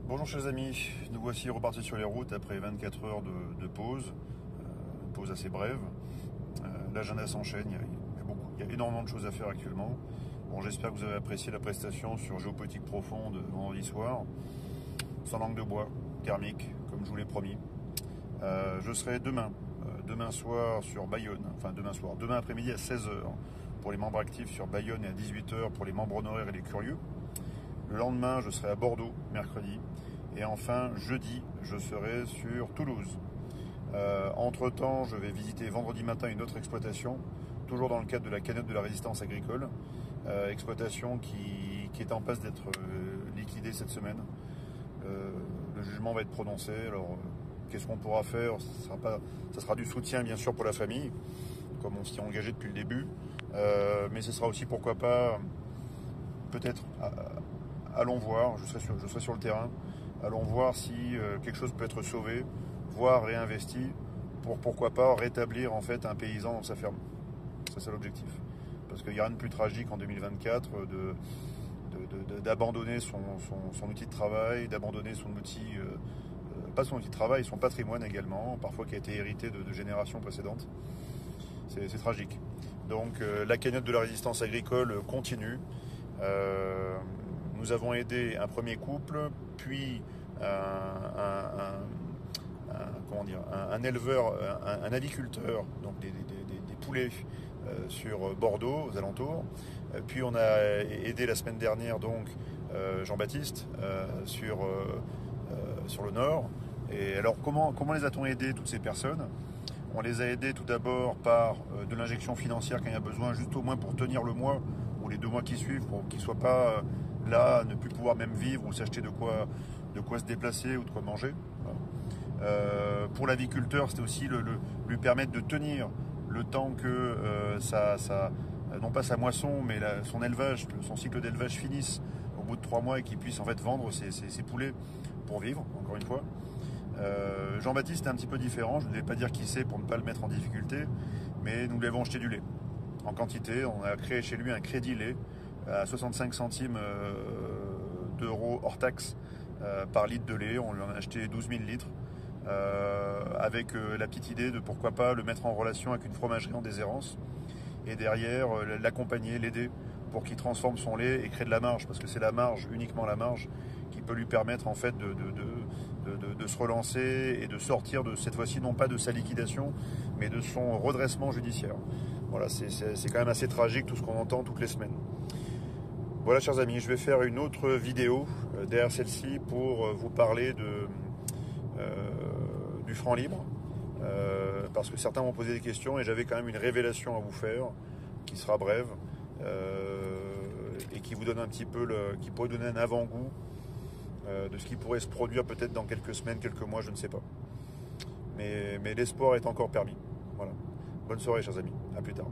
Bonjour chers amis, nous voici repartis sur les routes après 24 heures de pause, pause assez brève. L'agenda s'enchaîne, il y a énormément de choses à faire actuellement. Bon, j'espère que vous avez apprécié la prestation sur Géopolitique Profonde vendredi soir, sans langue de bois, thermique, comme je vous l'ai promis. Je serai demain soir sur Bayonne, demain après-midi à 16 heures pour les membres actifs sur Bayonne et à 18 heures pour les membres honoraires et les curieux. Le lendemain, je serai à Bordeaux, mercredi. Et enfin, jeudi, je serai sur Toulouse. Entre-temps, je vais visiter vendredi matin une autre exploitation, toujours dans le cadre de la cagnotte de la résistance agricole. Exploitation qui est en passe d'être liquidée cette semaine. Le jugement va être prononcé. Alors, qu'est-ce qu'on pourra faire? Ça sera du soutien, bien sûr, pour la famille, comme on s'y est engagé depuis le début. Mais ce sera aussi, pourquoi pas, peut-être... allons voir, je serai sur le terrain, allons voir si quelque chose peut être sauvé, voire réinvesti, pour pourquoi pas rétablir en fait un paysan dans sa ferme. Ça, c'est l'objectif. Parce qu'il n'y a rien de plus tragique en 2024 d'abandonner son outil de travail, d'abandonner son outil, pas son outil de travail, son patrimoine également, parfois qui a été hérité de générations précédentes. C'est tragique. Donc la cagnotte de la résistance agricole continue. Nous avons aidé un premier couple, puis un éleveur, un aviculteur, donc des poulets sur Bordeaux, aux alentours. Puis on a aidé la semaine dernière donc Jean-Baptiste sur le nord. Et alors comment les a-t-on aidés, toutes ces personnes? On les a aidés tout d'abord par de l'injection financière quand il y a besoin, juste au moins pour tenir le mois ou les 2 mois qui suivent, pour qu'ils ne soient pas là, ne plus pouvoir même vivre ou s'acheter de quoi se déplacer ou de quoi manger. Pour l'aviculteur, c'était aussi lui permettre de tenir le temps que non pas sa moisson, mais son élevage, son cycle d'élevage finisse au bout de 3 mois et qu'il puisse en fait vendre ses poulets pour vivre, encore une fois. Jean-Baptiste est un petit peu différent, je ne vais pas dire qui c'est pour ne pas le mettre en difficulté, mais nous lui avons acheté du lait en quantité. On a créé chez lui un crédit lait à 65 centimes d'euros hors taxe par litre de lait. On lui en a acheté 12 000 litres avec la petite idée de pourquoi pas le mettre en relation avec une fromagerie en déshérence et derrière l'accompagner, l'aider pour qu'il transforme son lait et crée de la marge, parce que c'est la marge, uniquement la marge, qui peut lui permettre en fait de se relancer et de sortir de cette fois-ci non pas de sa liquidation mais de son redressement judiciaire. Voilà, c'est quand même assez tragique tout ce qu'on entend toutes les semaines. Voilà chers amis, je vais faire une autre vidéo derrière celle-ci pour vous parler du franc libre, parce que certains m'ont posé des questions et j'avais quand même une révélation à vous faire qui sera brève et qui vous donne un petit peu qui pourrait donner un avant-goût de ce qui pourrait se produire peut-être dans quelques semaines, quelques mois, je ne sais pas. Mais l'espoir est encore permis. Voilà. Bonne soirée chers amis, à plus tard.